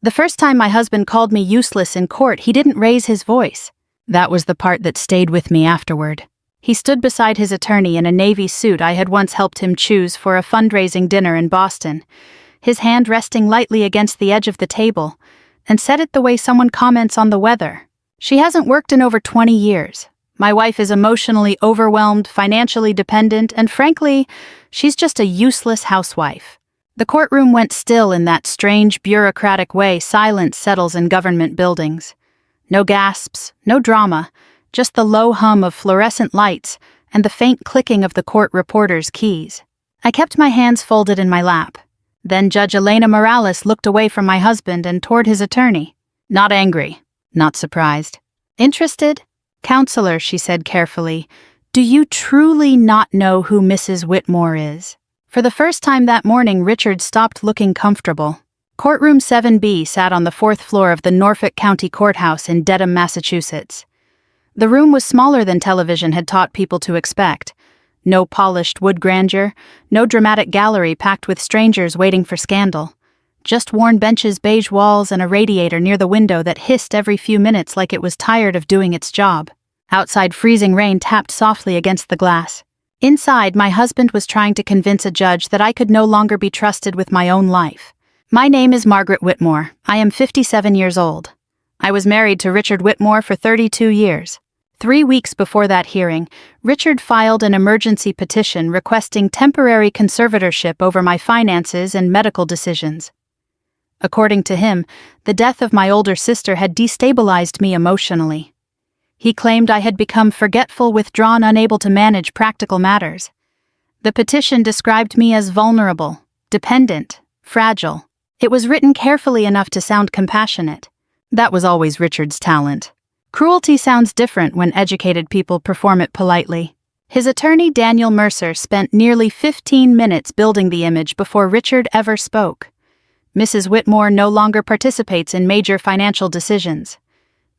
The first time my husband called me useless in court, he didn't raise his voice. That was the part that stayed with me afterward. He stood beside his attorney in a navy suit I had once helped him choose for a fundraising dinner in Boston, his hand resting lightly against the edge of the table, and said it the way someone comments on the weather. She hasn't worked in over 20 years. My wife is emotionally overwhelmed, financially dependent, and frankly, she's just a useless housewife. The courtroom went still in that strange bureaucratic way silence settles in government buildings. No gasps, no drama, just the low hum of fluorescent lights and the faint clicking of the court reporter's keys. I kept my hands folded in my lap. Then Judge Elena Morales looked away from my husband and toward his attorney. Not angry, not surprised. Interested? Counselor, she said carefully, do you truly not know who Mrs. Whitmore is? For the first time that morning, Richard stopped looking comfortable. Courtroom 7B sat on the 4th floor of the Norfolk County Courthouse in Dedham, Massachusetts. The room was smaller than television had taught people to expect. No polished wood grandeur, no dramatic gallery packed with strangers waiting for scandal. Just worn benches, beige walls, and a radiator near the window that hissed every few minutes like it was tired of doing its job. Outside, freezing rain tapped softly against the glass. Inside, my husband was trying to convince a judge that I could no longer be trusted with my own life. My name is Margaret Whitmore. I am 57 years old. I was married to Richard Whitmore for 32 years. 3 weeks before that hearing, Richard filed an emergency petition requesting temporary conservatorship over my finances and medical decisions. According to him, the death of my older sister had destabilized me emotionally. He claimed I had become forgetful, withdrawn, unable to manage practical matters. The petition described me as vulnerable, dependent, fragile. It was written carefully enough to sound compassionate. That was always Richard's talent. Cruelty sounds different when educated people perform it politely. His attorney, Daniel Mercer, spent nearly 15 minutes building the image before Richard ever spoke. Mrs. Whitmore no longer participates in major financial decisions.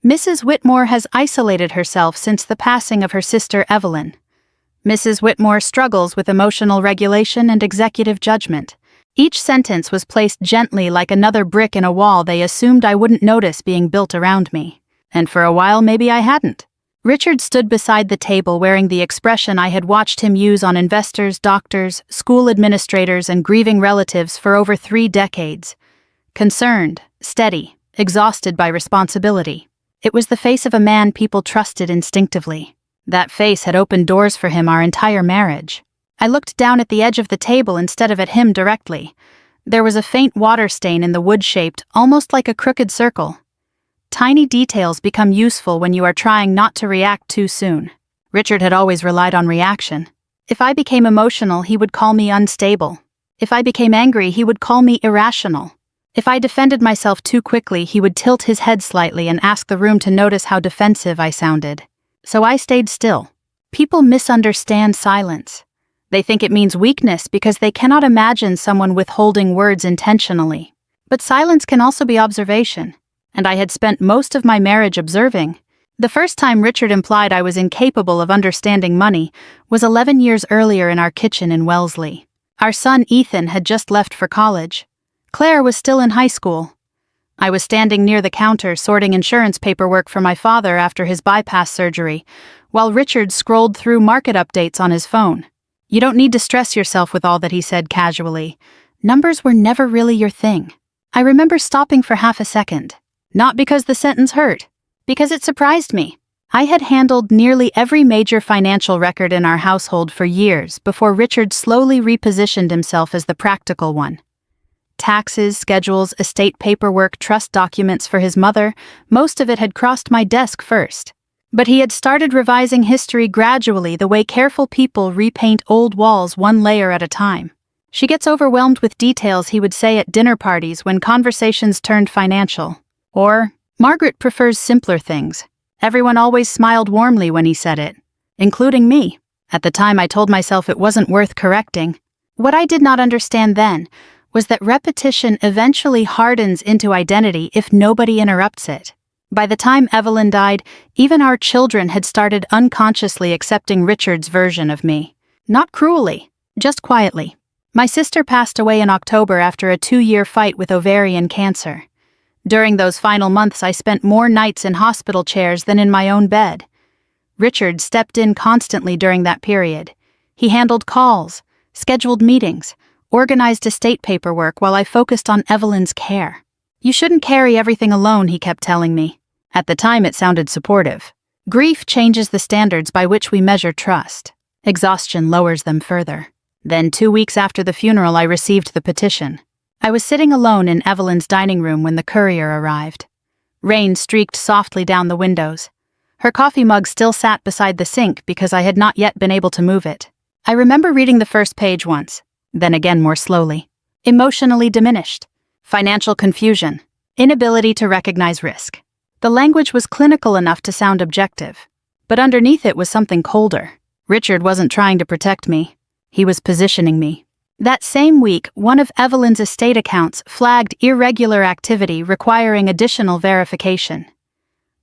Mrs. Whitmore has isolated herself since the passing of her sister Evelyn. Mrs. Whitmore struggles with emotional regulation and executive judgment. Each sentence was placed gently like another brick in a wall they assumed I wouldn't notice being built around me. And for a while, maybe I hadn't. Richard stood beside the table wearing the expression I had watched him use on investors, doctors, school administrators, and grieving relatives for over 3 decades. Concerned, steady, exhausted by responsibility. It was the face of a man people trusted instinctively. That face had opened doors for him our entire marriage. I looked down at the edge of the table instead of at him directly. There was a faint water stain in the wood-shaped, almost like a crooked circle. Tiny details become useful when you are trying not to react too soon. Richard had always relied on reaction. If I became emotional, he would call me unstable. If I became angry, he would call me irrational. If I defended myself too quickly, he would tilt his head slightly and ask the room to notice how defensive I sounded. So I stayed still. People misunderstand silence. They think it means weakness because they cannot imagine someone withholding words intentionally. But silence can also be observation, and I had spent most of my marriage observing. The first time Richard implied I was incapable of understanding money was 11 years earlier in our kitchen in Wellesley. Our son Ethan had just left for college. Claire was still in high school. I was standing near the counter sorting insurance paperwork for my father after his bypass surgery, while Richard scrolled through market updates on his phone. You don't need to stress yourself with all that, he said casually. Numbers were never really your thing. I remember stopping for half a second. Not because the sentence hurt, because it surprised me. I had handled nearly every major financial record in our household for years before Richard slowly repositioned himself as the practical one. Taxes, schedules, estate paperwork, trust documents for his mother, most of it had crossed my desk first. But he had started revising history gradually, the way careful people repaint old walls one layer at a time. She gets overwhelmed with details, he would say at dinner parties when conversations turned financial. Or, Margaret prefers simpler things. Everyone always smiled warmly when he said it, including me. At the time I told myself it wasn't worth correcting. What I did not understand then was that repetition eventually hardens into identity if nobody interrupts it. By the time Evelyn died, even our children had started unconsciously accepting Richard's version of me. Not cruelly, just quietly. My sister passed away in October after a 2-year fight with ovarian cancer. During those final months, I spent more nights in hospital chairs than in my own bed. Richard stepped in constantly during that period. He handled calls, scheduled meetings, organized estate paperwork while I focused on Evelyn's care. You shouldn't carry everything alone, he kept telling me. At the time, it sounded supportive. Grief changes the standards by which we measure trust. Exhaustion lowers them further. Then 2 weeks after the funeral, I received the petition. I was sitting alone in Evelyn's dining room when the courier arrived. Rain streaked softly down the windows. Her coffee mug still sat beside the sink because I had not yet been able to move it. I remember reading the first page once, then again more slowly. Emotionally diminished. Financial confusion. Inability to recognize risk. The language was clinical enough to sound objective, but underneath it was something colder. Richard wasn't trying to protect me. He was positioning me. That same week, one of Evelyn's estate accounts flagged irregular activity requiring additional verification.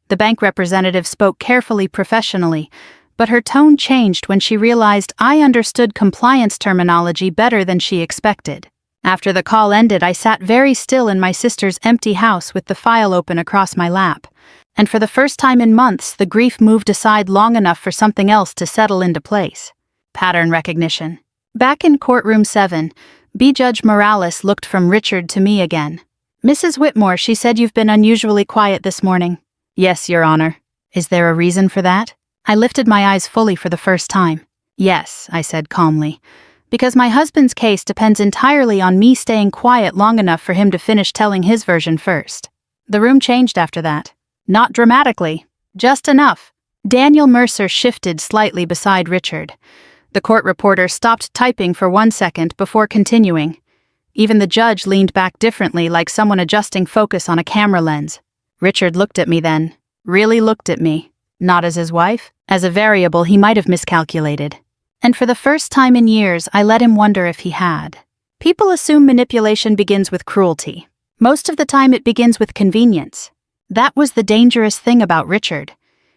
The bank representative spoke carefully, professionally, but her tone changed when she realized I understood compliance terminology better than she expected. After the call ended, I sat very still in my sister's empty house with the file open across my lap, and for the first time in months, the grief moved aside long enough for something else to settle into place. Pattern recognition. Back in courtroom 7, Judge Morales looked from Richard to me again. "Mrs. Whitmore, she said you've been unusually quiet this morning." "Yes, Your Honor." "Is there a reason for that?" I lifted my eyes fully for the first time. "Yes," I said calmly, "because my husband's case depends entirely on me staying quiet long enough for him to finish telling his version first." The room changed after that. Not dramatically, just enough. Daniel Mercer shifted slightly beside Richard. The court reporter stopped typing for 1 second before continuing. Even the judge leaned back differently, like someone adjusting focus on a camera lens. Richard looked at me then. Really looked at me. Not as his wife. As a variable he might have miscalculated. And for the first time in years, I let him wonder if he had. People assume manipulation begins with cruelty. Most of the time it begins with convenience. That was the dangerous thing about Richard.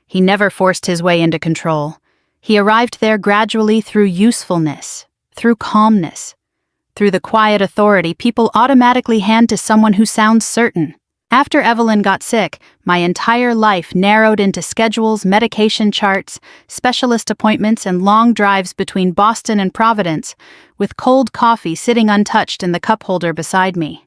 He never forced his way into control. He arrived there gradually through usefulness, through calmness, through the quiet authority people automatically hand to someone who sounds certain. After Evelyn got sick, my entire life narrowed into schedules, medication charts, specialist appointments, and long drives between Boston and Providence, with cold coffee sitting untouched in the cup holder beside me.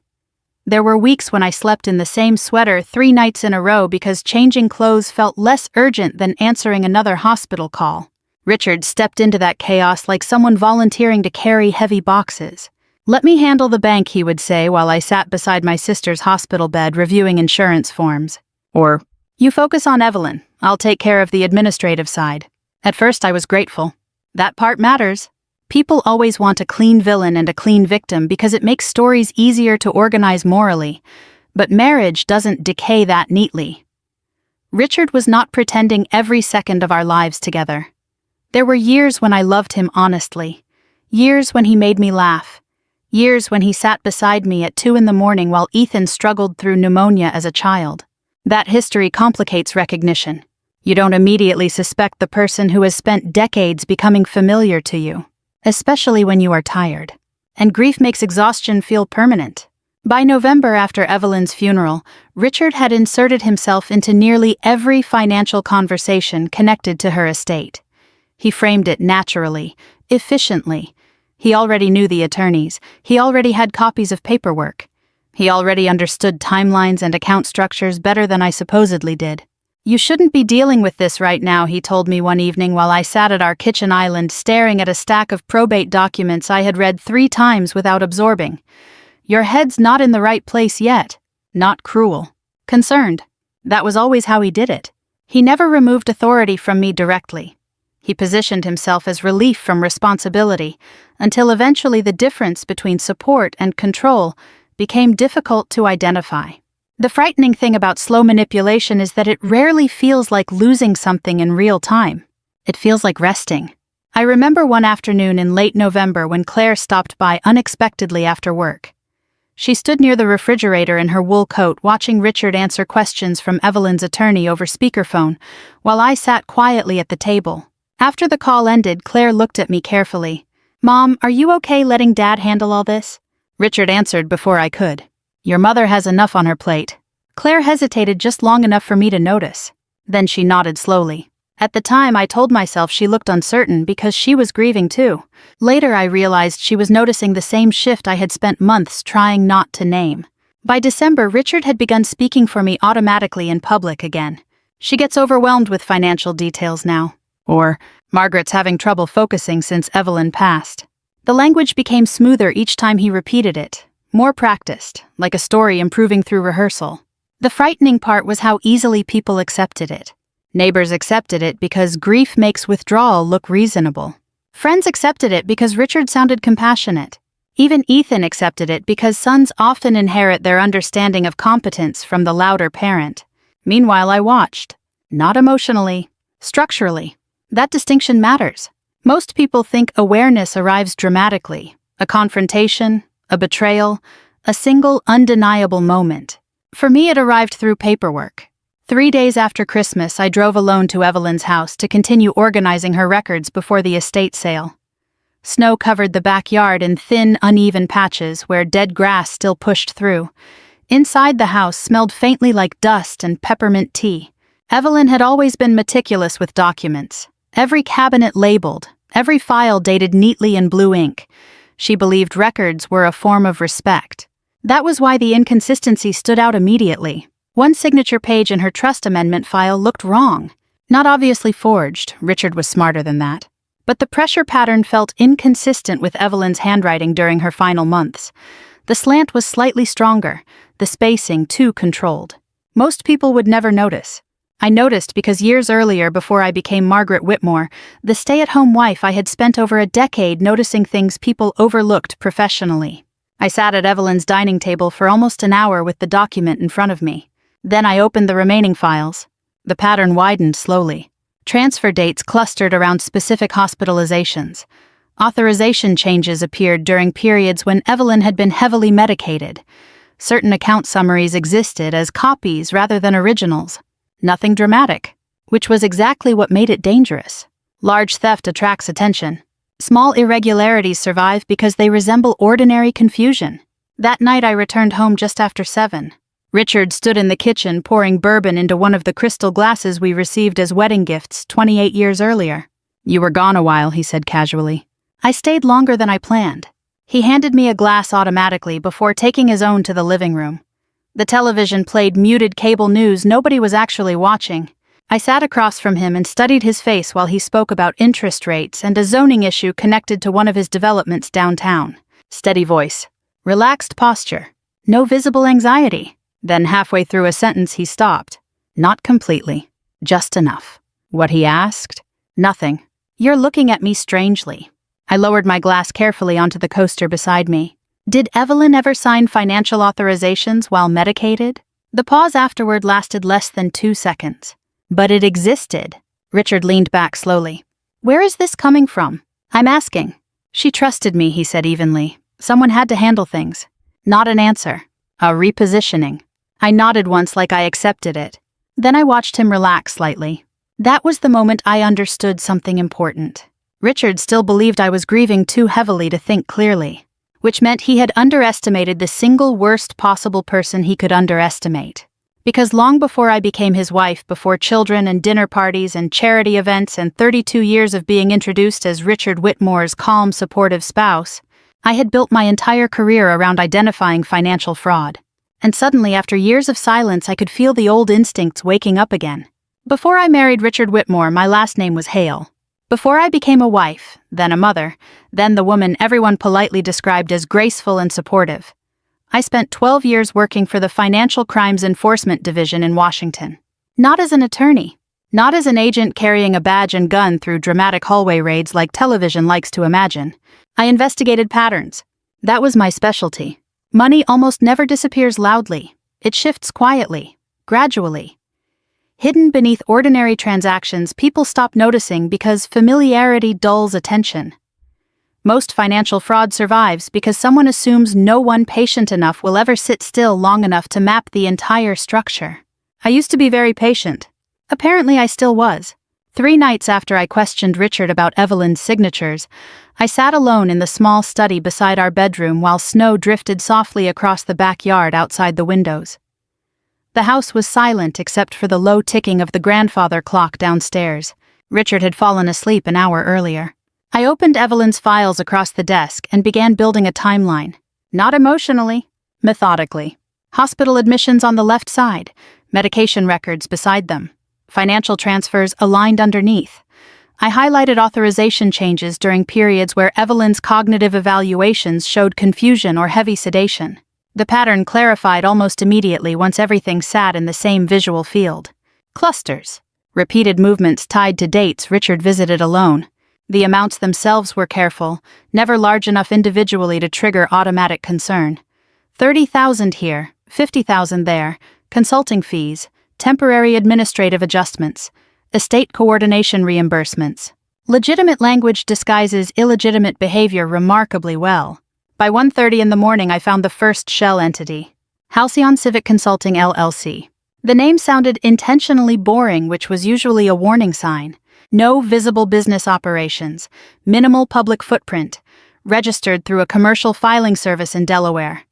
There were weeks when I slept in the same sweater 3 nights in a row because changing clothes felt less urgent than answering another hospital call. Richard stepped into that chaos like someone volunteering to carry heavy boxes. "Let me handle the bank," he would say while I sat beside my sister's hospital bed reviewing insurance forms. Or, "You focus on Evelyn, I'll take care of the administrative side." At first I was grateful. That part matters. People always want a clean villain and a clean victim because it makes stories easier to organize morally, but marriage doesn't decay that neatly. Richard was not pretending every second of our lives together. There were years when I loved him honestly, years when he made me laugh, years when he sat beside me at 2 a.m. while Ethan struggled through pneumonia as a child. That history complicates recognition. You don't immediately suspect the person who has spent decades becoming familiar to you, especially when you are tired. And grief makes exhaustion feel permanent. By November, after Evelyn's funeral, Richard had inserted himself into nearly every financial conversation connected to her estate. He framed it naturally, efficiently. He already knew the attorneys. He already had copies of paperwork. He already understood timelines and account structures better than I supposedly did. "You shouldn't be dealing with this right now," he told me one evening while I sat at our kitchen island staring at a stack of probate documents I had read 3 times without absorbing. "Your head's not in the right place yet." Not cruel. Concerned. That was always how he did it. He never removed authority from me directly. He positioned himself as relief from responsibility, until eventually the difference between support and control became difficult to identify. The frightening thing about slow manipulation is that it rarely feels like losing something in real time. It feels like resting. I remember one afternoon in late November when Claire stopped by unexpectedly after work. She stood near the refrigerator in her wool coat watching Richard answer questions from Evelyn's attorney over speakerphone, while I sat quietly at the table. After the call ended, Claire looked at me carefully. "Mom, are you okay letting Dad handle all this?" Richard answered before I could. "Your mother has enough on her plate." Claire hesitated just long enough for me to notice. Then she nodded slowly. At the time, I told myself she looked uncertain because she was grieving too. Later, I realized she was noticing the same shift I had spent months trying not to name. By December, Richard had begun speaking for me automatically in public again. She gets overwhelmed with financial details now. Or, Margaret's having trouble focusing since Evelyn passed. The language became smoother each time he repeated it, more practiced, like a story improving through rehearsal. The frightening part was how easily people accepted it. Neighbors accepted it because grief makes withdrawal look reasonable. Friends accepted it because Richard sounded compassionate. Even Ethan accepted it because sons often inherit their understanding of competence from the louder parent. Meanwhile, I watched. Not emotionally, structurally. That distinction matters. Most people think awareness arrives dramatically. A confrontation, a betrayal, a single undeniable moment. For me, it arrived through paperwork. 3 days after Christmas, I drove alone to Evelyn's house to continue organizing her records before the estate sale. Snow covered the backyard in thin, uneven patches where dead grass still pushed through. Inside the house smelled faintly like dust and peppermint tea. Evelyn had always been meticulous with documents. Every cabinet labeled, every file dated neatly in blue ink. She believed records were a form of respect. That was why the inconsistency stood out immediately. One signature page in her trust amendment file looked wrong. Not obviously forged, Richard was smarter than that. But the pressure pattern felt inconsistent with Evelyn's handwriting during her final months. The slant was slightly stronger, the spacing too controlled. Most people would never notice. I noticed because years earlier, before I became Margaret Whitmore, the stay-at-home wife, I had spent over a decade noticing things people overlooked professionally. I sat at Evelyn's dining table for almost an hour with the document in front of me. Then I opened the remaining files. The pattern widened slowly. Transfer dates clustered around specific hospitalizations. Authorization changes appeared during periods when Evelyn had been heavily medicated. Certain account summaries existed as copies rather than originals. Nothing dramatic, which was exactly what made it dangerous. Large theft attracts attention. Small irregularities survive because they resemble ordinary confusion. That night I returned home just after 7. Richard stood in the kitchen pouring bourbon into one of the crystal glasses we received as wedding gifts 28 years earlier. "You were gone a while," he said casually. "I stayed longer than I planned." He handed me a glass automatically before taking his own to the living room. The television played muted cable news nobody was actually watching. I sat across from him and studied his face while he spoke about interest rates and a zoning issue connected to one of his developments downtown. Steady voice. Relaxed posture. No visible anxiety. Then halfway through a sentence he stopped. Not completely. Just enough. What he asked? Nothing. "You're looking at me strangely." I lowered my glass carefully onto the coaster beside me. "Did Evelyn ever sign financial authorizations while medicated?" The pause afterward lasted less than 2 seconds. "But it existed." Richard leaned back slowly. "Where is this coming from?" "I'm asking." "She trusted me," he said evenly. "Someone had to handle things." Not an answer. A repositioning. I nodded once like I accepted it. Then I watched him relax slightly. That was the moment I understood something important. Richard still believed I was grieving too heavily to think clearly, which meant he had underestimated the single worst possible person he could underestimate. Because long before I became his wife, before children and dinner parties and charity events and 32 years of being introduced as Richard Whitmore's calm, supportive spouse, I had built my entire career around identifying financial fraud. And suddenly, after years of silence, I could feel the old instincts waking up again. Before I married Richard Whitmore, my last name was Hale. Before I became a wife, then a mother, then the woman everyone politely described as graceful and supportive, I spent 12 years working for the Financial Crimes Enforcement Division in Washington. Not as an attorney, not as an agent carrying a badge and gun through dramatic hallway raids like television likes to imagine. I investigated patterns. That was my specialty. Money almost never disappears loudly. It shifts quietly, gradually. Hidden beneath ordinary transactions, people stop noticing because familiarity dulls attention. Most financial fraud survives because someone assumes no one patient enough will ever sit still long enough to map the entire structure. I used to be very patient. Apparently I still was. 3 nights after I questioned Richard about Evelyn's signatures, I sat alone in the small study beside our bedroom while snow drifted softly across the backyard outside the windows. The house was silent except for the low ticking of the grandfather clock downstairs. Richard had fallen asleep an hour earlier. I opened Evelyn's files across the desk and began building a timeline. Not emotionally, methodically. Hospital admissions on the left side, medication records beside them, financial transfers aligned underneath. I highlighted authorization changes during periods where Evelyn's cognitive evaluations showed confusion or heavy sedation. The pattern clarified almost immediately once everything sat in the same visual field. Clusters. Repeated movements tied to dates Richard visited alone. The amounts themselves were careful, never large enough individually to trigger automatic concern. 30,000 here, 50,000 there, consulting fees, temporary administrative adjustments, estate coordination reimbursements. Legitimate language disguises illegitimate behavior remarkably well. By 1:30 in the morning, I found the first shell entity. Halcyon Civic Consulting LLC. The name sounded intentionally boring, which was usually a warning sign. No visible business operations, minimal public footprint, registered through a commercial filing service in Delaware.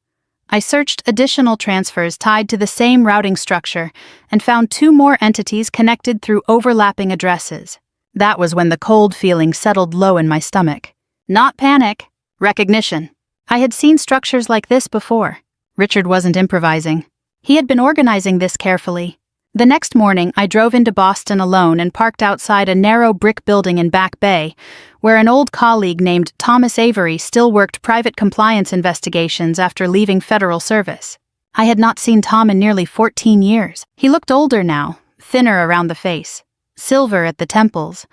I searched additional transfers tied to the same routing structure and found 2 more entities connected through overlapping addresses. That was when the cold feeling settled low in my stomach. Not panic, recognition. I had seen structures like this before. Richard wasn't improvising. He had been organizing this carefully. The next morning, I drove into Boston alone and parked outside a narrow brick building in Back Bay, where an old colleague named Thomas Avery still worked private compliance investigations after leaving federal service. I had not seen Tom in nearly 14 years. He looked older now, thinner around the face, silver at the temples,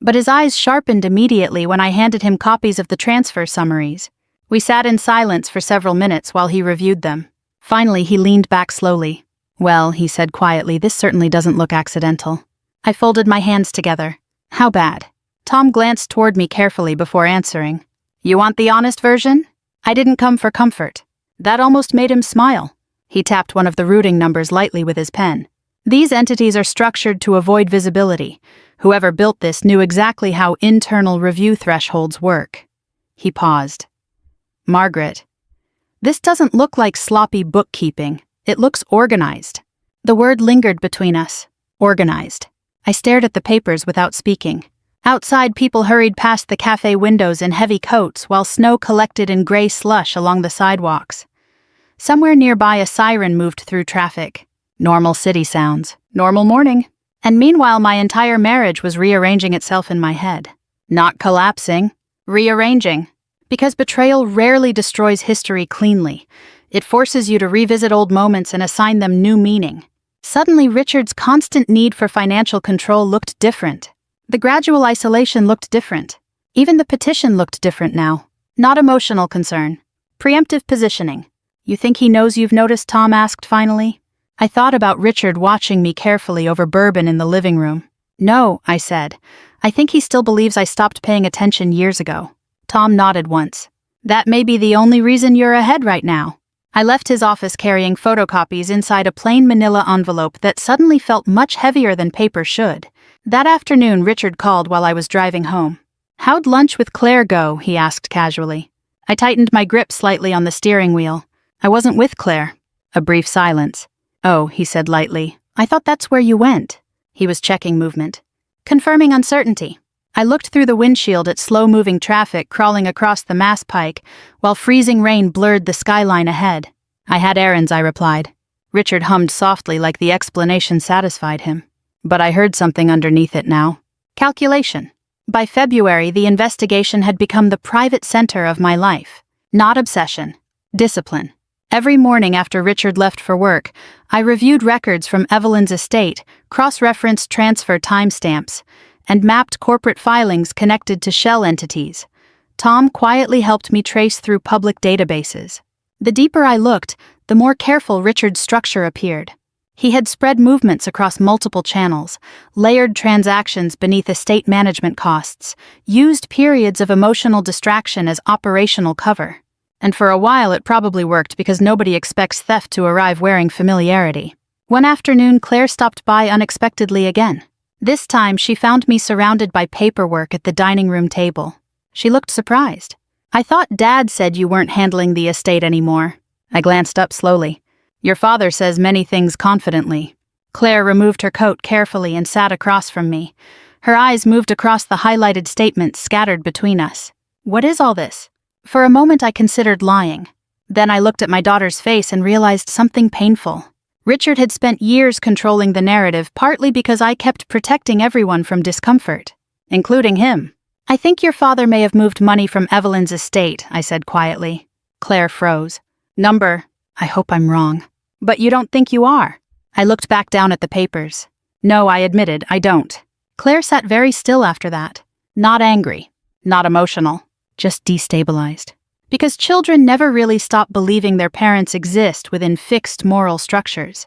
but his eyes sharpened immediately when I handed him copies of the transfer summaries. We sat in silence for several minutes while he reviewed them. Finally, he leaned back slowly. "Well," he said quietly, "this certainly doesn't look accidental." I folded my hands together. "How bad?" Tom glanced toward me carefully before answering. "You want the honest version?" I didn't come for comfort. That almost made him smile. He tapped one of the routing numbers lightly with his pen. "These entities are structured to avoid visibility. Whoever built this knew exactly how internal review thresholds work." He paused. "Margaret, this doesn't look like sloppy bookkeeping. It looks organized." The word lingered between us. Organized. I stared at the papers without speaking. Outside, people hurried past the cafe windows in heavy coats while snow collected in gray slush along the sidewalks. Somewhere nearby, a siren moved through traffic. Normal city sounds. Normal morning. And meanwhile, my entire marriage was rearranging itself in my head. Not collapsing. Rearranging. Because betrayal rarely destroys history cleanly. It forces you to revisit old moments and assign them new meaning. Suddenly, Richard's constant need for financial control looked different. The gradual isolation looked different. Even the petition looked different now. Not emotional concern. Preemptive positioning. "You think he knows you've noticed?" Tom asked finally. I thought about Richard watching me carefully over bourbon in the living room. "No," I said. "I think he still believes I stopped paying attention years ago." Tom nodded once. "That may be the only reason you're ahead right now." I left his office carrying photocopies inside a plain manila envelope that suddenly felt much heavier than paper should. That afternoon, Richard called while I was driving home. "How'd lunch with Claire go?" he asked casually. I tightened my grip slightly on the steering wheel. "I wasn't with Claire." A brief silence. "Oh," he said lightly. "I thought that's where you went." He was checking movement. Confirming uncertainty. I looked through the windshield at slow-moving traffic crawling across the Mass Pike, while freezing rain blurred the skyline ahead. "I had errands," I replied. Richard hummed softly like the explanation satisfied him. But I heard something underneath it now. Calculation. By February, the investigation had become the private center of my life. Not obsession. Discipline. Every morning after Richard left for work, I reviewed records from Evelyn's estate, cross-referenced transfer timestamps, and mapped corporate filings connected to shell entities. Tom quietly helped me trace through public databases. The deeper I looked, the more careful Richard's structure appeared. He had spread movements across multiple channels, layered transactions beneath estate management costs, used periods of emotional distraction as operational cover. And for a while it probably worked because nobody expects theft to arrive wearing familiarity. One afternoon, Claire stopped by unexpectedly again. This time, she found me surrounded by paperwork at the dining room table. She looked surprised. "I thought Dad said you weren't handling the estate anymore." I glanced up slowly. Your father says many things confidently. Claire removed her coat carefully and sat across from me. Her eyes moved across the highlighted statements scattered between us. What is all this? For a moment I considered lying. Then I looked at my daughter's face and realized something painful. Richard had spent years controlling the narrative, partly because I kept protecting everyone from discomfort, including him. I think your father may have moved money from Evelyn's estate, I said quietly. Claire froze. Number, I hope I'm wrong. But you don't think you are? I looked back down at the papers. No, I admitted, I don't. Claire sat very still after that. Not angry, not emotional, just destabilized. Because children never really stop believing their parents exist within fixed moral structures.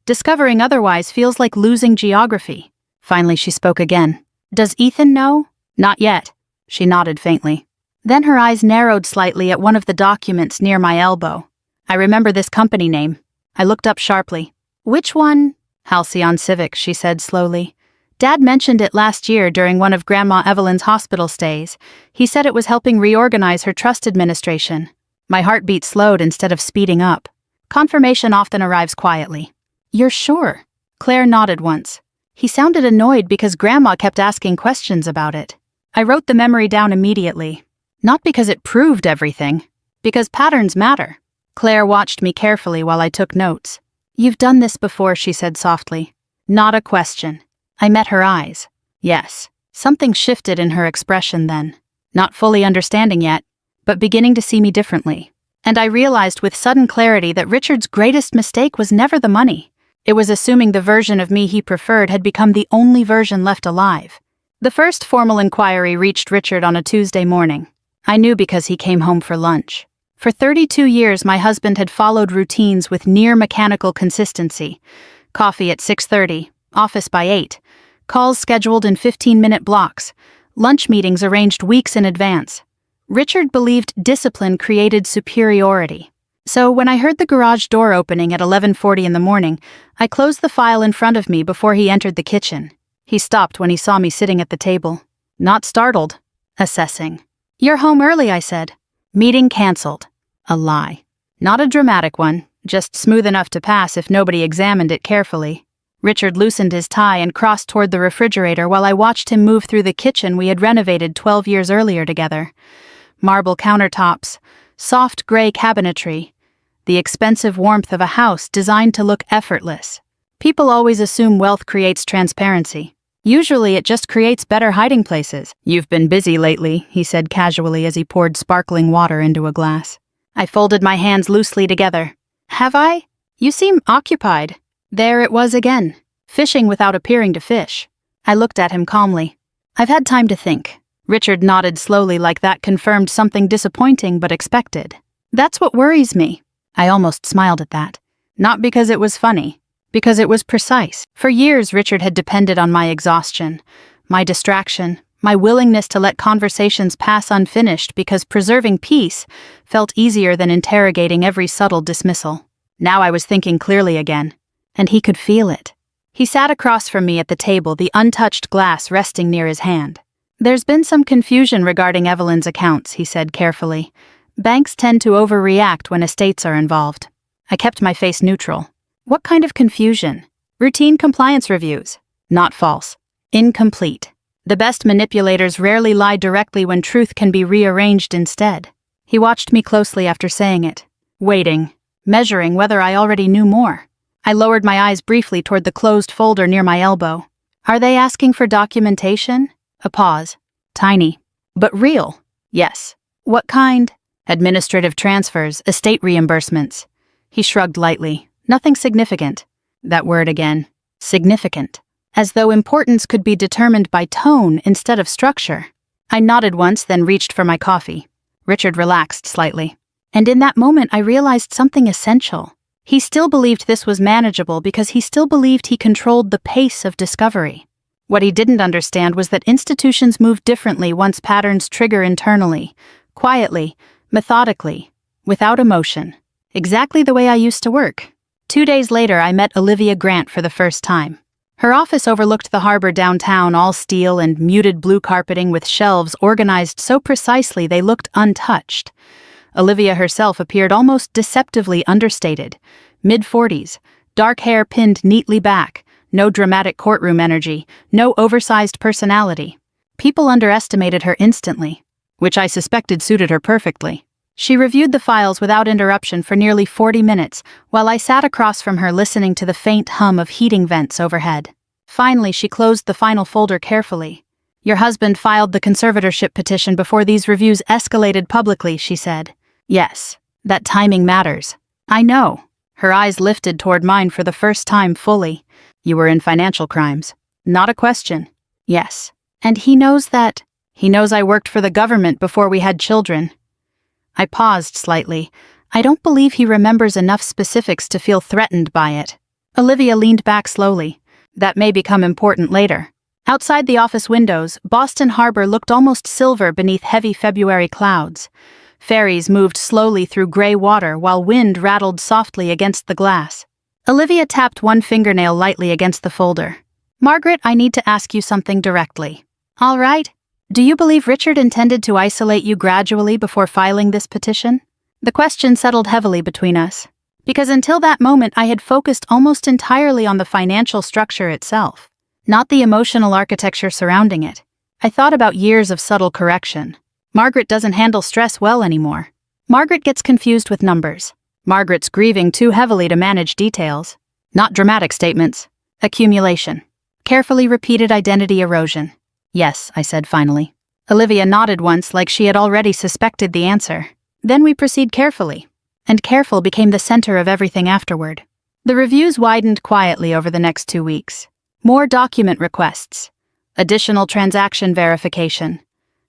Discovering otherwise feels like losing geography. Finally she spoke again. Does Ethan know? Not yet. She nodded faintly. Then her eyes narrowed slightly at one of the documents near my elbow. I remember this company name. I looked up sharply. Which one? Halcyon Civic, she said slowly. Dad mentioned it last year during one of Grandma Evelyn's hospital stays. He said it was helping reorganize her trust administration. My heartbeat slowed instead of speeding up. Confirmation often arrives quietly. You're sure? Claire nodded once. He sounded annoyed because Grandma kept asking questions about it. I wrote the memory down immediately. Not because it proved everything, because patterns matter. Claire watched me carefully while I took notes. You've done this before, she said softly. Not a question. I met her eyes. Yes. Something shifted in her expression then. Not fully understanding yet, but beginning to see me differently. And I realized with sudden clarity that Richard's greatest mistake was never the money. It was assuming the version of me he preferred had become the only version left alive. The first formal inquiry reached Richard on a Tuesday morning. I knew because he came home for lunch. For 32 years, my husband had followed routines with near-mechanical consistency. Coffee at 6:30, office by 8, calls scheduled in 15-minute blocks, lunch meetings arranged weeks in advance. Richard believed discipline created superiority. So when I heard the garage door opening at 11:40 in the morning, I closed the file in front of me before he entered the kitchen. He stopped when he saw me sitting at the table. Not startled. Assessing. You're home early, I said. Meeting canceled. A lie. Not a dramatic one, just smooth enough to pass if nobody examined it carefully. Richard loosened his tie and crossed toward the refrigerator while I watched him move through the kitchen we had renovated 12 years earlier together. Marble countertops, soft gray cabinetry, the expensive warmth of a house designed to look effortless. People always assume wealth creates transparency. Usually it just creates better hiding places. You've been busy lately, he said casually as he poured sparkling water into a glass. I folded my hands loosely together. Have I? You seem occupied. There it was again, fishing without appearing to fish. I looked at him calmly. I've had time to think. Richard nodded slowly like that confirmed something disappointing but expected. That's what worries me. I almost smiled at that. Not because it was funny, because it was precise. For years, Richard had depended on my exhaustion, my distraction, my willingness to let conversations pass unfinished because preserving peace felt easier than interrogating every subtle dismissal. Now I was thinking clearly again, and he could feel it. He sat across from me at the table, the untouched glass resting near his hand. There's been some confusion regarding Evelyn's accounts, he said carefully. Banks tend to overreact when estates are involved. I kept my face neutral. What kind of confusion? Routine compliance reviews. Not false. Incomplete. The best manipulators rarely lie directly when truth can be rearranged instead. He watched me closely after saying it, waiting, measuring whether I already knew more. I lowered my eyes briefly toward the closed folder near my elbow. Are they asking for documentation? A pause. Tiny. But real. Yes. What kind? Administrative transfers, estate reimbursements. He shrugged lightly. Nothing significant. That word again. Significant. As though importance could be determined by tone instead of structure. I nodded once, then reached for my coffee. Richard relaxed slightly. And in that moment I realized something essential. He still believed this was manageable because he still believed he controlled the pace of discovery. What he didn't understand was that institutions move differently once patterns trigger internally, quietly, methodically, without emotion. Exactly the way I used to work. 2 days later, I met Olivia Grant for the first time. Her office overlooked the harbor downtown, all steel and muted blue carpeting with shelves organized so precisely they looked untouched. Olivia herself appeared almost deceptively understated, Mid-40s, dark hair pinned neatly back, no dramatic courtroom energy, no oversized personality. People underestimated her instantly, which I suspected suited her perfectly. She reviewed the files without interruption for nearly 40 minutes, while I sat across from her listening to the faint hum of heating vents overhead. Finally, she closed the final folder carefully. "Your husband filed the conservatorship petition before these reviews escalated publicly," she said. "Yes, that timing matters." "I know." Her eyes lifted toward mine for the first time fully. "You were in financial crimes." "Not a question." "Yes. And he knows that." "He knows I worked for the government before we had children." I paused slightly. I don't believe he remembers enough specifics to feel threatened by it. Olivia leaned back slowly. "That may become important later." Outside the office windows, Boston Harbor looked almost silver beneath heavy February clouds. Ferries moved slowly through gray water while wind rattled softly against the glass. Olivia tapped one fingernail lightly against the folder. "Margaret, I need to ask you something directly." "All right. Do you believe Richard intended to isolate you gradually before filing this petition?" The question settled heavily between us, because until that moment I had focused almost entirely on the financial structure itself, not the emotional architecture surrounding it. I thought about years of subtle correction. Margaret doesn't handle stress well anymore. Margaret gets confused with numbers. Margaret's grieving too heavily to manage details. Not dramatic statements. Accumulation. Carefully repeated identity erosion. "Yes," I said finally. Olivia nodded once like she had already suspected the answer. Then we proceed carefully. And careful became the center of everything afterward. The reviews widened quietly over the next 2 weeks. More document requests. Additional transaction verification.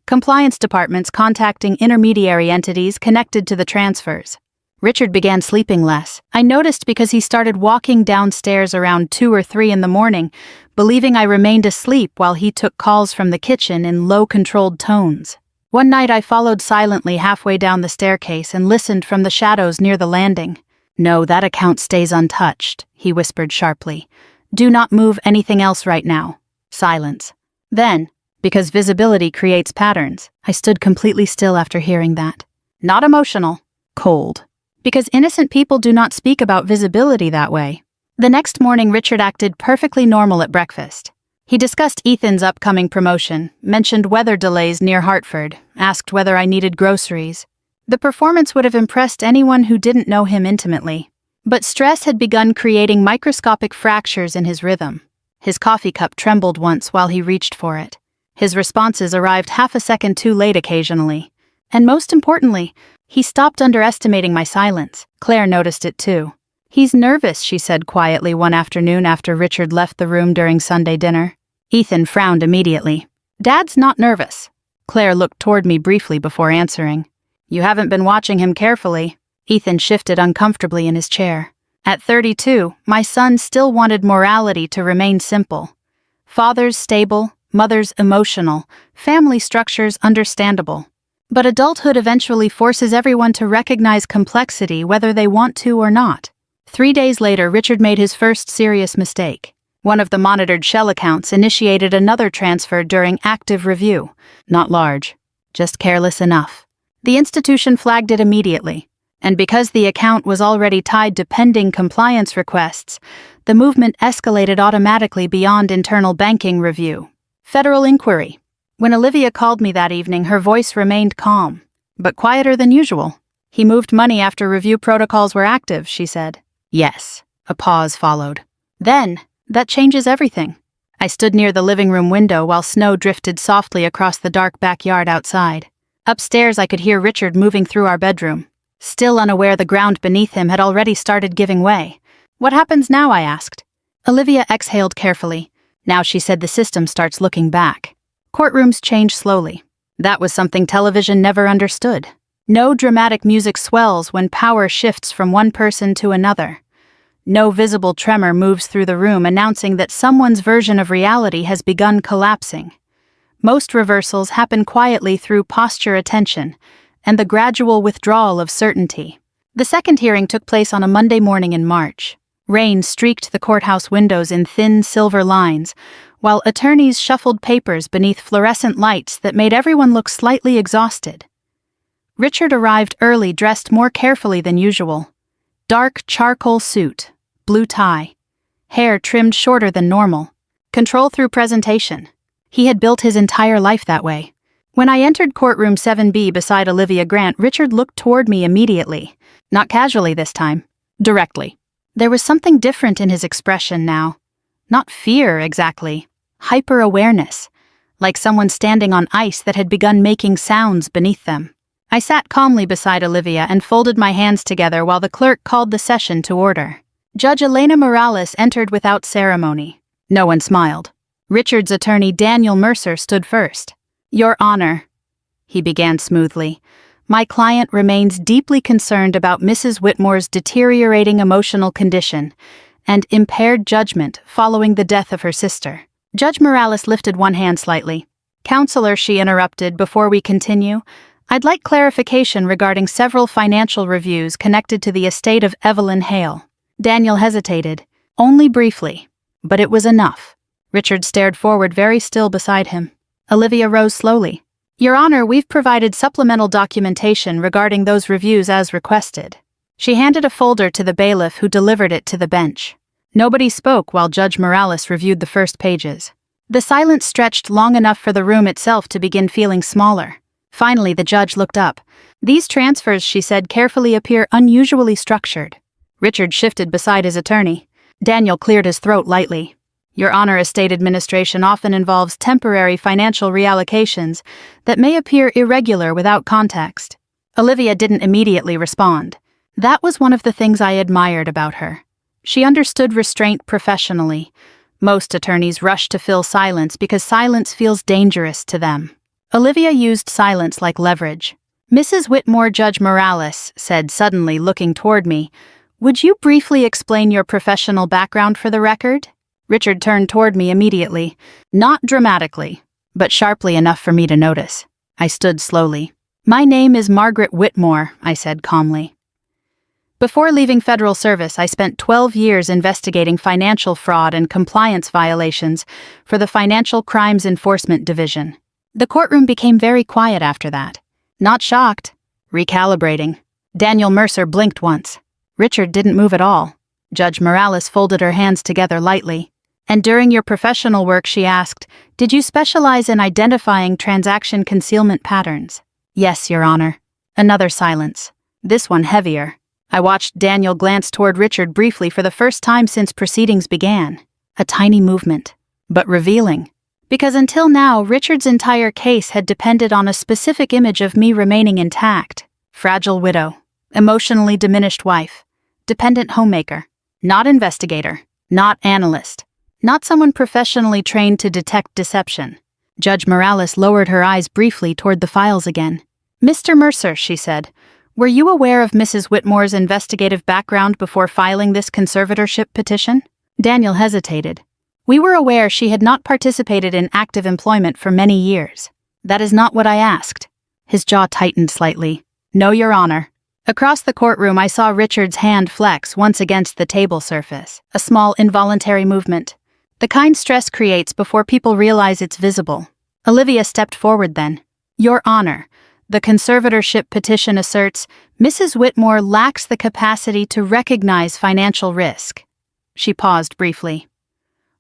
Compliance departments contacting intermediary entities connected to the transfers. Richard began sleeping less. I noticed because he started walking downstairs around 2 or 3 in the morning, believing I remained asleep while he took calls from the kitchen in low, controlled tones. One night I followed silently halfway down the staircase and listened from the shadows near the landing. "No, that account stays untouched," he whispered sharply. "Do not move anything else right now." Silence. Then, because visibility creates patterns, I stood completely still after hearing that. Not emotional, cold. Because innocent people do not speak about visibility that way. The next morning, Richard acted perfectly normal at breakfast. He discussed Ethan's upcoming promotion, mentioned weather delays near Hartford, asked whether I needed groceries. The performance would have impressed anyone who didn't know him intimately. But stress had begun creating microscopic fractures in his rhythm. His coffee cup trembled once while he reached for it. His responses arrived half a second too late occasionally. And most importantly, he stopped underestimating my silence. Claire noticed it too. "He's nervous," she said quietly one afternoon after Richard left the room during Sunday dinner. Ethan frowned immediately. "Dad's not nervous." Claire looked toward me briefly before answering. "You haven't been watching him carefully." Ethan shifted uncomfortably in his chair. At 32, my son still wanted morality to remain simple. Fathers stable, mothers emotional, family structures understandable. But adulthood eventually forces everyone to recognize complexity whether they want to or not. 3 days later, Richard made his first serious mistake. One of the monitored shell accounts initiated another transfer during active review. Not large, just careless enough. The institution flagged it immediately. And because the account was already tied to pending compliance requests, the movement escalated automatically beyond internal banking review. Federal inquiry. When Olivia called me that evening, her voice remained calm, but quieter than usual. "He moved money after review protocols were active," she said. "Yes." A pause followed. "Then, that changes everything." I stood near the living room window while snow drifted softly across the dark backyard outside. Upstairs, I could hear Richard moving through our bedroom. Still unaware the ground beneath him had already started giving way. "What happens now?" I asked. Olivia exhaled carefully. Now she said the system starts looking back. Courtrooms change slowly. That was something television never understood. No dramatic music swells when power shifts from one person to another. No visible tremor moves through the room announcing that someone's version of reality has begun collapsing. Most reversals happen quietly through posture attention and the gradual withdrawal of certainty. The second hearing took place on a Monday morning in March. Rain streaked the courthouse windows in thin silver lines, while attorneys shuffled papers beneath fluorescent lights that made everyone look slightly exhausted. Richard arrived early, dressed more carefully than usual. Dark charcoal suit, blue tie, hair trimmed shorter than normal. Control through presentation. He had built his entire life that way. When I entered courtroom 7B beside Olivia Grant, Richard looked toward me immediately. Not casually this time. Directly. There was something different in his expression now. Not fear, exactly. Hyper-awareness. Like someone standing on ice that had begun making sounds beneath them. I sat calmly beside Olivia and folded my hands together while the clerk called the session to order. Judge Elena Morales entered without ceremony. No one smiled. Richard's attorney Daniel Mercer stood first. Your Honor, he began smoothly, my client remains deeply concerned about Mrs. Whitmore's deteriorating emotional condition and impaired judgment following the death of her sister. Judge Morales lifted one hand slightly. Counselor, she interrupted before we continue, I'd like clarification regarding several financial reviews connected to the estate of Evelyn Hale. Daniel hesitated, only briefly, but it was enough. Richard stared forward, very still beside him. Olivia rose slowly. Your Honor, we've provided supplemental documentation regarding those reviews as requested. She handed a folder to the bailiff who delivered it to the bench. Nobody spoke while Judge Morales reviewed the first pages. The silence stretched long enough for the room itself to begin feeling smaller. Finally, the judge looked up. These transfers, she said carefully, appear unusually structured. Richard shifted beside his attorney. Daniel cleared his throat lightly. Your Honor, estate administration often involves temporary financial reallocations that may appear irregular without context. Olivia didn't immediately respond. That was one of the things I admired about her. She understood restraint professionally. Most attorneys rush to fill silence because silence feels dangerous to them. Olivia used silence like leverage. Mrs. Whitmore, Judge Morales said suddenly, looking toward me, would you briefly explain your professional background for the record? Richard turned toward me immediately, not dramatically, but sharply enough for me to notice. I stood slowly. My name is Margaret Whitmore, I said calmly. Before leaving federal service, I spent 12 years investigating financial fraud and compliance violations for the Financial Crimes Enforcement Division. The courtroom became very quiet after that. Not shocked. Recalibrating. Daniel Mercer blinked once. Richard didn't move at all. Judge Morales folded her hands together lightly. And during your professional work, she asked, did you specialize in identifying transaction concealment patterns? Yes, Your Honor. Another silence. This one heavier. I watched Daniel glance toward Richard briefly for the first time since proceedings began. A tiny movement, but revealing. Because until now, Richard's entire case had depended on a specific image of me remaining intact. Fragile widow, emotionally diminished wife, dependent homemaker, not investigator, not analyst, not someone professionally trained to detect deception. Judge Morales lowered her eyes briefly toward the files again. Mr. Mercer, she said, were you aware of Mrs. Whitmore's investigative background before filing this conservatorship petition? Daniel hesitated. We were aware she had not participated in active employment for many years. That is not what I asked. His jaw tightened slightly. No, Your Honor. Across the courtroom, I saw Richard's hand flex once against the table surface, a small involuntary movement. The kind stress creates before people realize it's visible. Olivia stepped forward then. Your Honor, the conservatorship petition asserts Mrs. Whitmore lacks the capacity to recognize financial risk. She paused briefly.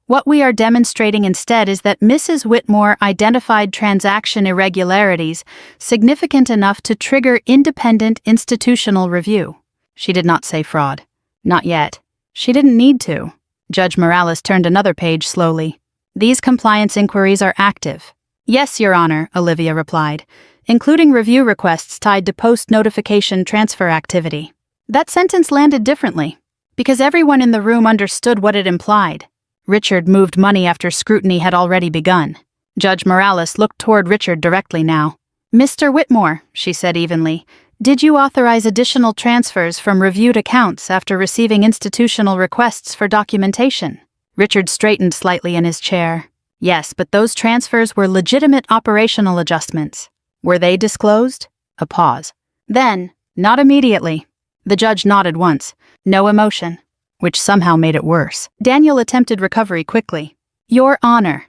What we are demonstrating instead is that Mrs. Whitmore identified transaction irregularities significant enough to trigger independent institutional review. She did not say fraud. Not yet. She didn't need to. Judge Morales turned another page slowly. These compliance inquiries are active. Yes, Your Honor, Olivia replied, including review requests tied to post-notification transfer activity. That sentence landed differently, because everyone in the room understood what it implied. Richard moved money after scrutiny had already begun. Judge Morales looked toward Richard directly now. Mr. Whitmore, she said evenly, did you authorize additional transfers from reviewed accounts after receiving institutional requests for documentation? Richard straightened slightly in his chair. Yes, but those transfers were legitimate operational adjustments. Were they disclosed? A pause. Then, not immediately. The judge nodded once. No emotion. Which somehow made it worse. Daniel attempted recovery quickly. Your Honor,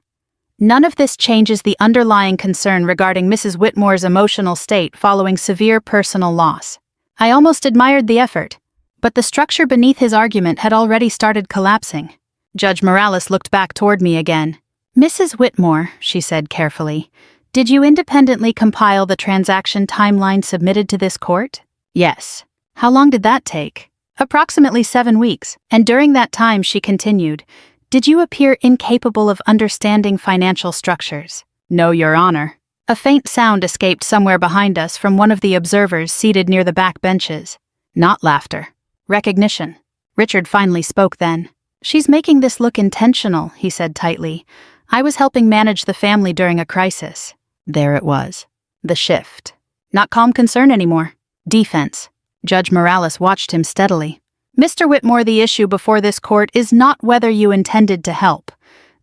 none of this changes the underlying concern regarding Mrs. Whitmore's emotional state following severe personal loss. I almost admired the effort. but the structure beneath his argument had already started collapsing. Judge Morales looked back toward me again. "Mrs. Whitmore," she said carefully, "did you independently compile the transaction timeline submitted to this court?" "Yes." "How long did that take?" "Approximately 7 weeks, and during that time," she continued, "did you appear incapable of understanding financial structures?" "No, Your Honor." A faint sound escaped somewhere behind us from one of the observers seated near the back benches. Not laughter. Recognition. Richard finally spoke then. "She's making this look intentional," he said tightly. "I was helping manage the family during a crisis." There it was. The shift. Not calm concern anymore. Defense. Judge Morales watched him steadily. "Mr. Whitmore, the issue before this court is not whether you intended to help.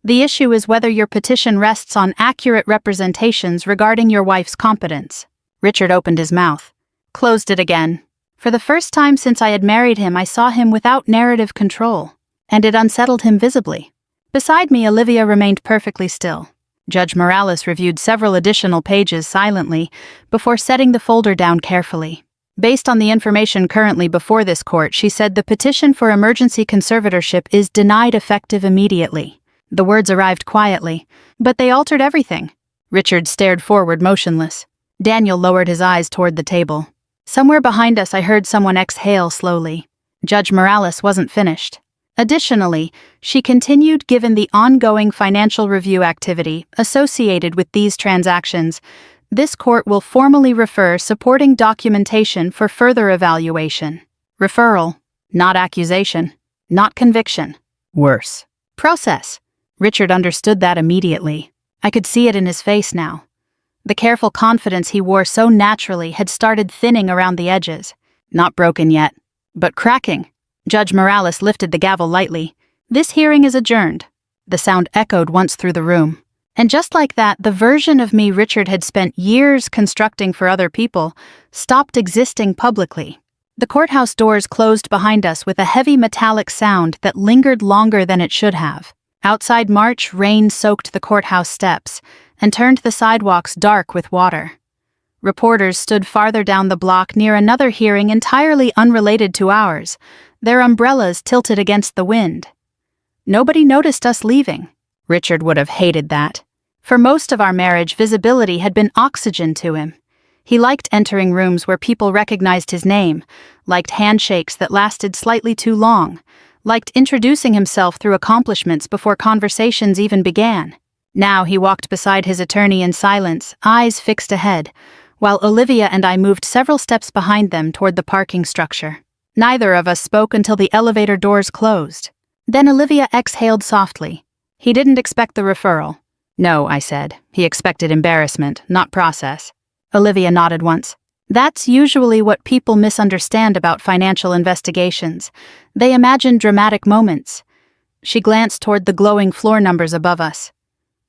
The issue is whether your petition rests on accurate representations regarding your wife's competence." Richard opened his mouth, closed it again. For the first time since I had married him, I saw him without narrative control, and it unsettled him visibly. Beside me, Olivia remained perfectly still. Judge Morales reviewed several additional pages silently before setting the folder down carefully. Based on the information currently before this court, she said the petition for emergency conservatorship is denied effective immediately. The words arrived quietly, but they altered everything. Richard stared forward motionless. Daniel lowered his eyes toward the table. Somewhere behind us I heard someone exhale slowly. Judge Morales wasn't finished. Additionally, she continued, given the ongoing financial review activity associated with these transactions, this court will formally refer supporting documentation for further evaluation. Referral, not accusation, not conviction. Worse. Process. Richard understood that immediately. I could see it in his face now. The careful confidence he wore so naturally had started thinning around the edges. Not broken yet, but cracking. Judge Morales lifted the gavel lightly. "This hearing is adjourned." The sound echoed once through the room. And just like that, the version of me Richard had spent years constructing for other people stopped existing publicly. The courthouse doors closed behind us with a heavy metallic sound that lingered longer than it should have. Outside March, rain soaked the courthouse steps and turned the sidewalks dark with water. Reporters stood farther down the block near another hearing entirely unrelated to ours, their umbrellas tilted against the wind. Nobody noticed us leaving. Richard would have hated that. For most of our marriage, visibility had been oxygen to him. He liked entering rooms where people recognized his name, liked handshakes that lasted slightly too long, liked introducing himself through accomplishments before conversations even began. Now he walked beside his attorney in silence, eyes fixed ahead, while Olivia and I moved several steps behind them toward the parking structure. Neither of us spoke until the elevator doors closed. Then Olivia exhaled softly. He didn't expect the referral. "No," I said. "He expected embarrassment, not process." Olivia nodded once. "That's usually what people misunderstand about financial investigations. They imagine dramatic moments." She glanced toward the glowing floor numbers above us.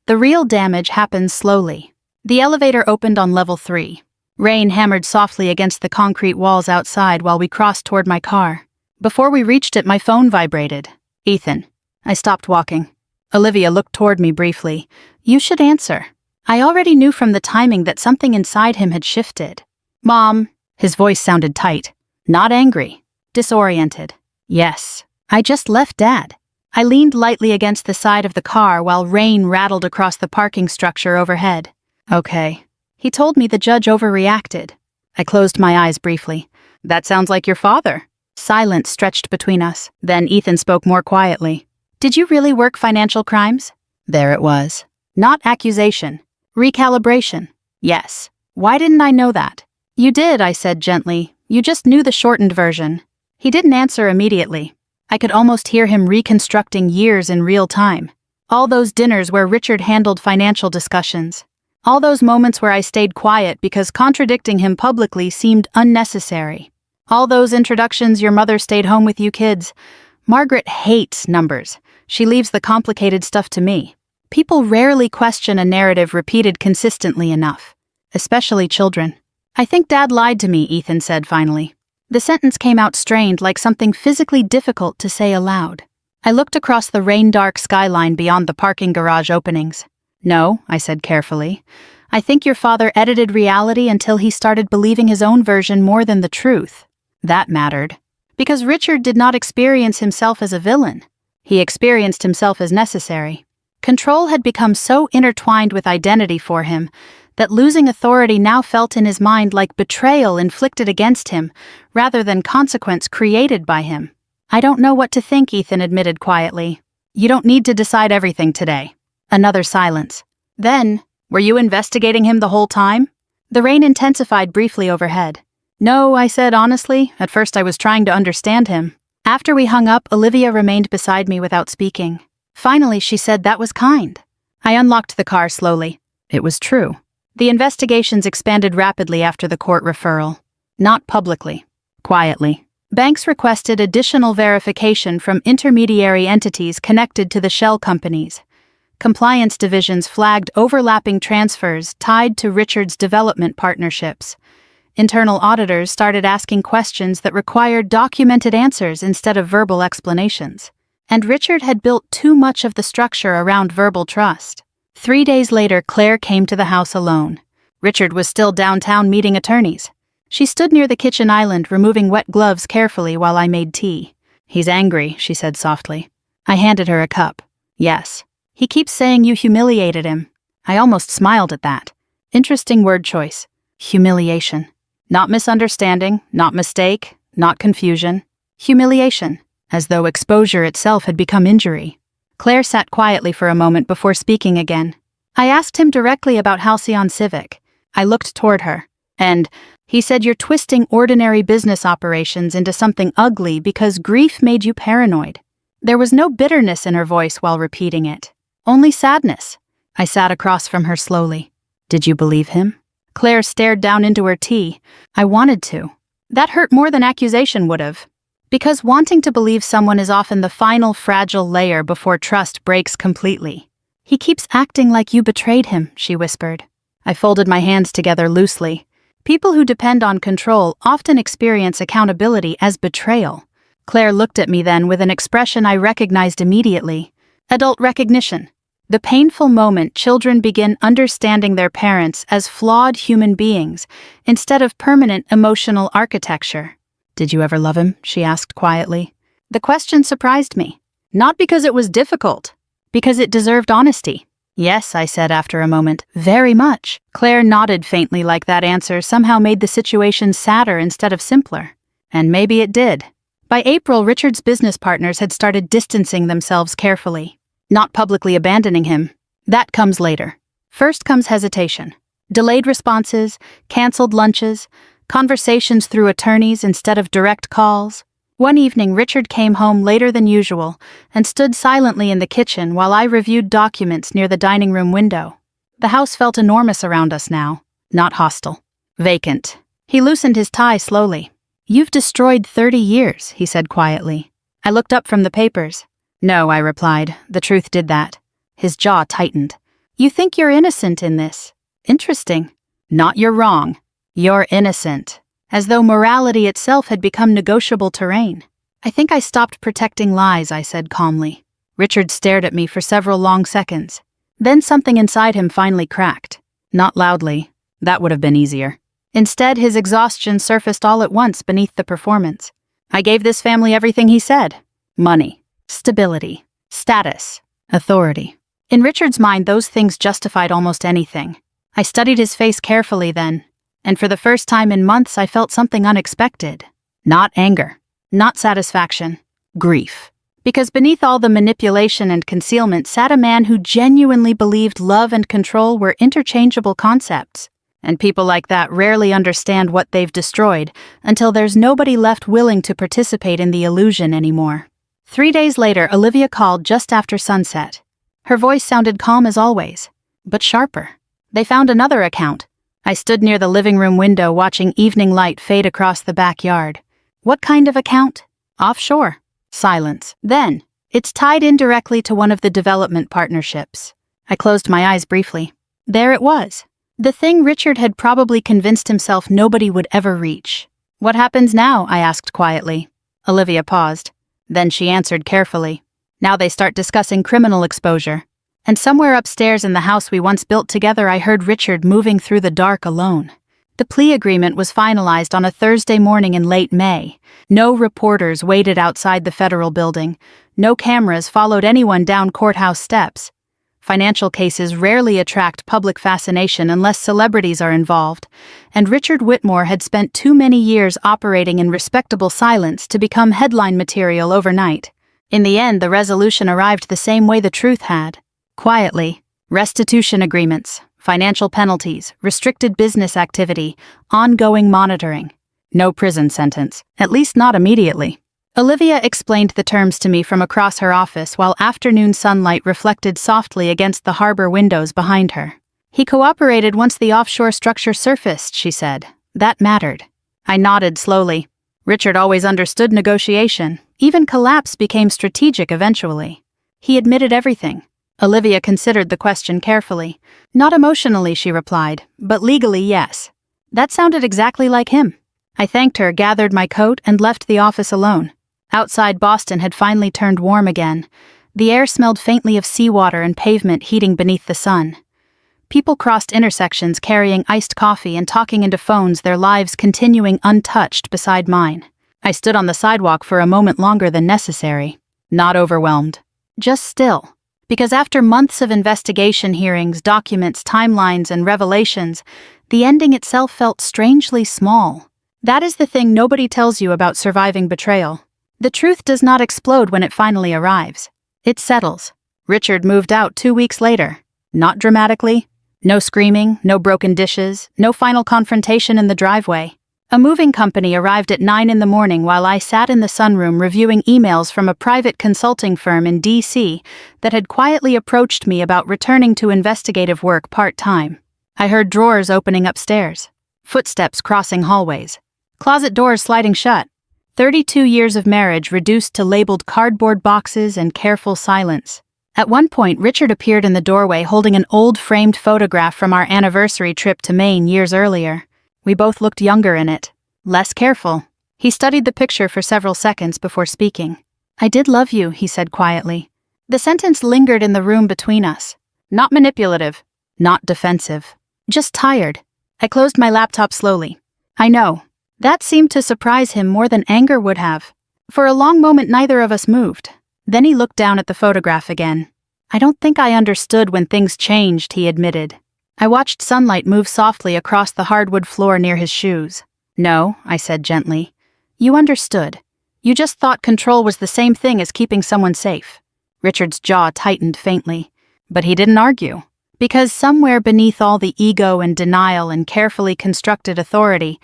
"The real damage happens slowly." The elevator opened on level 3. Rain hammered softly against the concrete walls outside while we crossed toward my car. Before we reached it, my phone vibrated. "Ethan." I stopped walking. Olivia looked toward me briefly. "You should answer." I already knew from the timing that something inside him had shifted. "Mom." His voice sounded tight. Not angry. Disoriented. "Yes. I just left Dad." I leaned lightly against the side of the car while rain rattled across the parking structure overhead. "Okay." He told me the judge overreacted. I closed my eyes briefly. "That sounds like your father." Silence stretched between us. Then Ethan spoke more quietly. "Did you really work financial crimes?" There it was. Not accusation. Recalibration. Yes. Why didn't I know that? "You did," I said gently. "You just knew the shortened version." He didn't answer immediately. I could almost hear him reconstructing years in real time. All those dinners where Richard handled financial discussions. All those moments where I stayed quiet because contradicting him publicly seemed unnecessary. All those introductions, "Your mother stayed home with you kids." Margaret hates numbers. She leaves the complicated stuff to me. People rarely question a narrative repeated consistently enough, especially children. "I think Dad lied to me," Ethan said finally. The sentence came out strained, like something physically difficult to say aloud. I looked across the rain-dark skyline beyond the parking garage openings. "No," I said carefully. "I think your father edited reality until he started believing his own version more than the truth. That mattered." Because Richard did not experience himself as a villain. He experienced himself as necessary. Control had become so intertwined with identity for him that losing authority now felt in his mind like betrayal inflicted against him rather than consequence created by him. "I don't know what to think," Ethan admitted quietly. "You don't need to decide everything today." Another silence. Then, "Were you investigating him the whole time?" The rain intensified briefly overhead. "No," I said honestly. "At first I was trying to understand him." After we hung up, Olivia remained beside me without speaking. Finally, she said that was kind. I unlocked the car slowly. It was true. The investigations expanded rapidly after the court referral. Not publicly. Quietly. Banks requested additional verification from intermediary entities connected to the shell companies. Compliance divisions flagged overlapping transfers tied to Richard's development partnerships. Internal auditors started asking questions that required documented answers instead of verbal explanations. And Richard had built too much of the structure around verbal trust. 3 days later, Claire came to the house alone. Richard was still downtown meeting attorneys. She stood near the kitchen island, removing wet gloves carefully while I made tea. "He's angry," she said softly. I handed her a cup. "Yes. He keeps saying you humiliated him." I almost smiled at that. Interesting word choice. Humiliation. Not misunderstanding, not mistake, not confusion. Humiliation, as though exposure itself had become injury. Claire sat quietly for a moment before speaking again. I asked him directly about Halcyon Civic. I looked toward her. "And he said you're twisting ordinary business operations into something ugly because grief made you paranoid." There was no bitterness in her voice while repeating it. Only sadness. I sat across from her slowly. "Did you believe him?" Claire stared down into her tea. I wanted to. That hurt more than accusation would have. Because wanting to believe someone is often the final fragile layer before trust breaks completely. "He keeps acting like you betrayed him," she whispered. I folded my hands together loosely. People who depend on control often experience accountability as betrayal. Claire looked at me then with an expression I recognized immediately. Adult recognition. The painful moment children begin understanding their parents as flawed human beings instead of permanent emotional architecture. "Did you ever love him?" she asked quietly. The question surprised me. Not because it was difficult, because it deserved honesty. "Yes," I said after a moment, "very much." Claire nodded faintly like that answer somehow made the situation sadder instead of simpler. And maybe it did. By April, Richard's business partners had started distancing themselves carefully. Not publicly abandoning him. That comes later. First comes hesitation. Delayed responses, canceled lunches, conversations through attorneys instead of direct calls. One evening, Richard came home later than usual and stood silently in the kitchen while I reviewed documents near the dining room window. The house felt enormous around us now, not hostile. Vacant. He loosened his tie slowly. "You've destroyed 30 years, he said quietly. I looked up from the papers. "No," I replied. "The truth did that." His jaw tightened. "You think you're innocent in this? Interesting." "Not you're wrong. You're innocent." As though morality itself had become negotiable terrain. "I think I stopped protecting lies," I said calmly. Richard stared at me for several long seconds. Then something inside him finally cracked. Not loudly. That would have been easier. Instead, his exhaustion surfaced all at once beneath the performance. "I gave this family everything," he said. "Money. Stability. Status. Authority." In Richard's mind, those things justified almost anything. I studied his face carefully then, and for the first time in months I felt something unexpected. Not anger. Not satisfaction. Grief. Because beneath all the manipulation and concealment sat a man who genuinely believed love and control were interchangeable concepts. And people like that rarely understand what they've destroyed until there's nobody left willing to participate in the illusion anymore. 3 days later, Olivia called just after sunset. Her voice sounded calm as always, but sharper. They found another account. I stood near the living room window watching evening light fade across the backyard. "What kind of account?" "Offshore." Silence. Then, "It's tied indirectly to one of the development partnerships." I closed my eyes briefly. There it was. The thing Richard had probably convinced himself nobody would ever reach. "What happens now?" I asked quietly. Olivia paused. Then she answered carefully. "Now they start discussing criminal exposure." And somewhere upstairs in the house we once built together I heard Richard moving through the dark alone. The plea agreement was finalized on a Thursday morning in late May. No reporters waited outside the federal building. No cameras followed anyone down courthouse steps. Financial cases rarely attract public fascination unless celebrities are involved, and Richard Whitmore had spent too many years operating in respectable silence to become headline material overnight. In the end, the resolution arrived the same way the truth had. Quietly. Restitution agreements, financial penalties, restricted business activity, ongoing monitoring. No prison sentence, at least not immediately. Olivia explained the terms to me from across her office while afternoon sunlight reflected softly against the harbor windows behind her. He cooperated once the offshore structure surfaced, she said. That mattered. I nodded slowly. Richard always understood negotiation. Even collapse became strategic eventually. He admitted everything. Olivia considered the question carefully. Not emotionally, she replied, but legally, yes. That sounded exactly like him. I thanked her, gathered my coat, and left the office alone. Outside, Boston had finally turned warm again. The air smelled faintly of seawater and pavement heating beneath the sun. People crossed intersections carrying iced coffee and talking into phones, their lives continuing untouched beside mine. I stood on the sidewalk for a moment longer than necessary. Not overwhelmed. Just still. Because after months of investigation hearings, documents, timelines, and revelations, the ending itself felt strangely small. That is the thing nobody tells you about surviving betrayal. The truth does not explode when it finally arrives. It settles. Richard moved out 2 weeks later. Not dramatically. No screaming, no broken dishes, no final confrontation in the driveway. A moving company arrived at 9 in the morning while I sat in the sunroom reviewing emails from a private consulting firm in D.C. that had quietly approached me about returning to investigative work part-time. I heard drawers opening upstairs. Footsteps crossing hallways. Closet doors sliding shut. 32 years of marriage reduced to labeled cardboard boxes and careful silence. At one point, Richard appeared in the doorway holding an old framed photograph from our anniversary trip to Maine years earlier. We both looked younger in it, less careful. He studied the picture for several seconds before speaking. I did love you, he said quietly. The sentence lingered in the room between us. Not manipulative, not defensive, just tired. I closed my laptop slowly. I know. That seemed to surprise him more than anger would have. For a long moment, neither of us moved. Then he looked down at the photograph again. I don't think I understood when things changed, he admitted. I watched sunlight move softly across the hardwood floor near his shoes. No, I said gently. You understood. You just thought control was the same thing as keeping someone safe. Richard's jaw tightened faintly. But he didn't argue. Because somewhere beneath all the ego and denial and carefully constructed authority,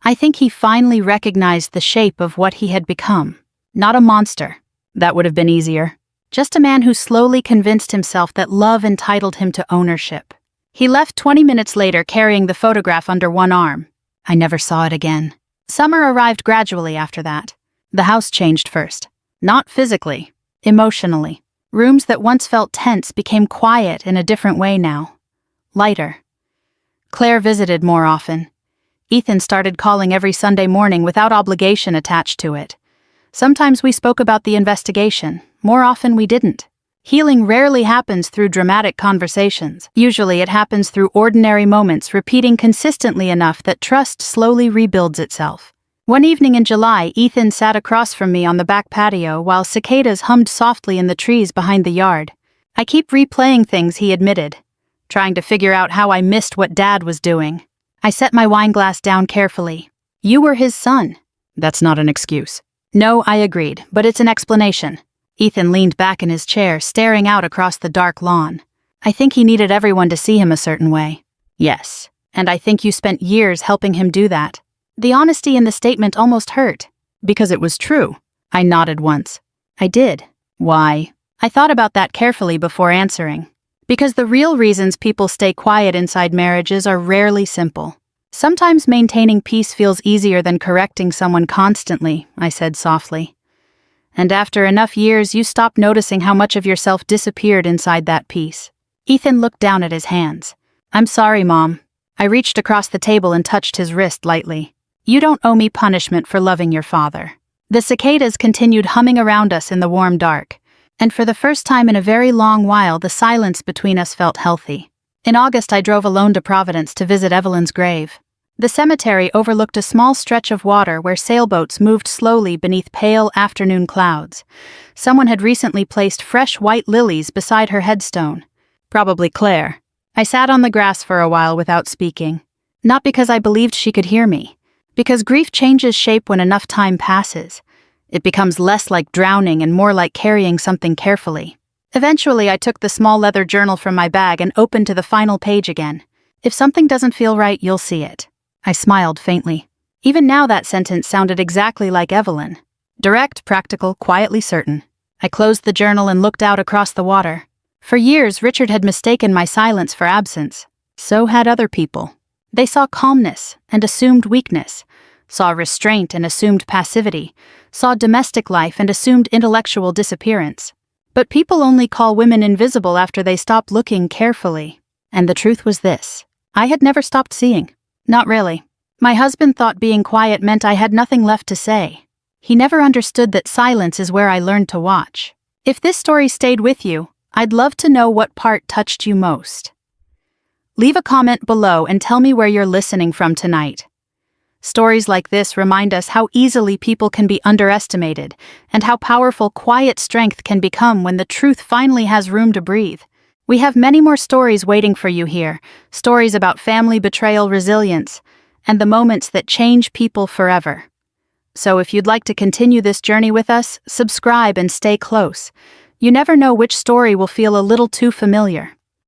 I think he finally recognized the shape of what he had become. Not a monster. That would have been easier. Just a man who slowly convinced himself that love entitled him to ownership. He left 20 minutes later carrying the photograph under one arm. I never saw it again. Summer arrived gradually after that. The house changed first. Not physically, emotionally. Rooms that once felt tense became quiet in a different way now. Lighter. Claire visited more often. Ethan started calling every Sunday morning without obligation attached to it. Sometimes we spoke about the investigation. More often we didn't. Healing rarely happens through dramatic conversations. Usually it happens through ordinary moments repeating consistently enough that trust slowly rebuilds itself. One evening in July, Ethan sat across from me on the back patio while cicadas hummed softly in the trees behind the yard. I keep replaying things, he admitted, trying to figure out how I missed what Dad was doing. I set my wine glass down carefully. You were his son. That's not an excuse. No, I agreed, but it's an explanation. Ethan leaned back in his chair, staring out across the dark lawn. I think he needed everyone to see him a certain way. Yes, and I think you spent years helping him do that. The honesty in the statement almost hurt. Because it was true. I nodded once. I did. Why? I thought about that carefully before answering. Because the real reasons people stay quiet inside marriages are rarely simple. Sometimes maintaining peace feels easier than correcting someone constantly, I said softly. And after enough years, you stop noticing how much of yourself disappeared inside that peace. Ethan looked down at his hands. I'm sorry, Mom. I reached across the table and touched his wrist lightly. You don't owe me punishment for loving your father. The cicadas continued humming around us in the warm dark. And for the first time in a very long while, the silence between us felt healthy. In August, I drove alone to Providence to visit Evelyn's grave. The cemetery overlooked a small stretch of water where sailboats moved slowly beneath pale afternoon clouds. Someone had recently placed fresh white lilies beside her headstone. Probably Claire. I sat on the grass for a while without speaking. Not because I believed she could hear me. Because grief changes shape when enough time passes. It becomes less like drowning and more like carrying something carefully. Eventually, I took the small leather journal from my bag and opened to the final page again. If something doesn't feel right, you'll see it. I smiled faintly. Even now that sentence sounded exactly like Evelyn. Direct, practical, quietly certain. I closed the journal and looked out across the water. For years, Richard had mistaken my silence for absence. So had other people. They saw calmness and assumed weakness, saw restraint and assumed passivity, saw domestic life and assumed intellectual disappearance. But people only call women invisible after they stop looking carefully. And the truth was this. I had never stopped seeing. Not really. My husband thought being quiet meant I had nothing left to say. He never understood that silence is where I learned to watch. If this story stayed with you, I'd love to know what part touched you most. Leave a comment below and tell me where you're listening from tonight. Stories like this remind us how easily people can be underestimated and how powerful quiet strength can become when the truth finally has room to breathe. We have many more stories waiting for you here, stories about family betrayal, resilience, and the moments that change people forever. So if you'd like to continue this journey with us, subscribe and stay close. You never know which story will feel a little too familiar.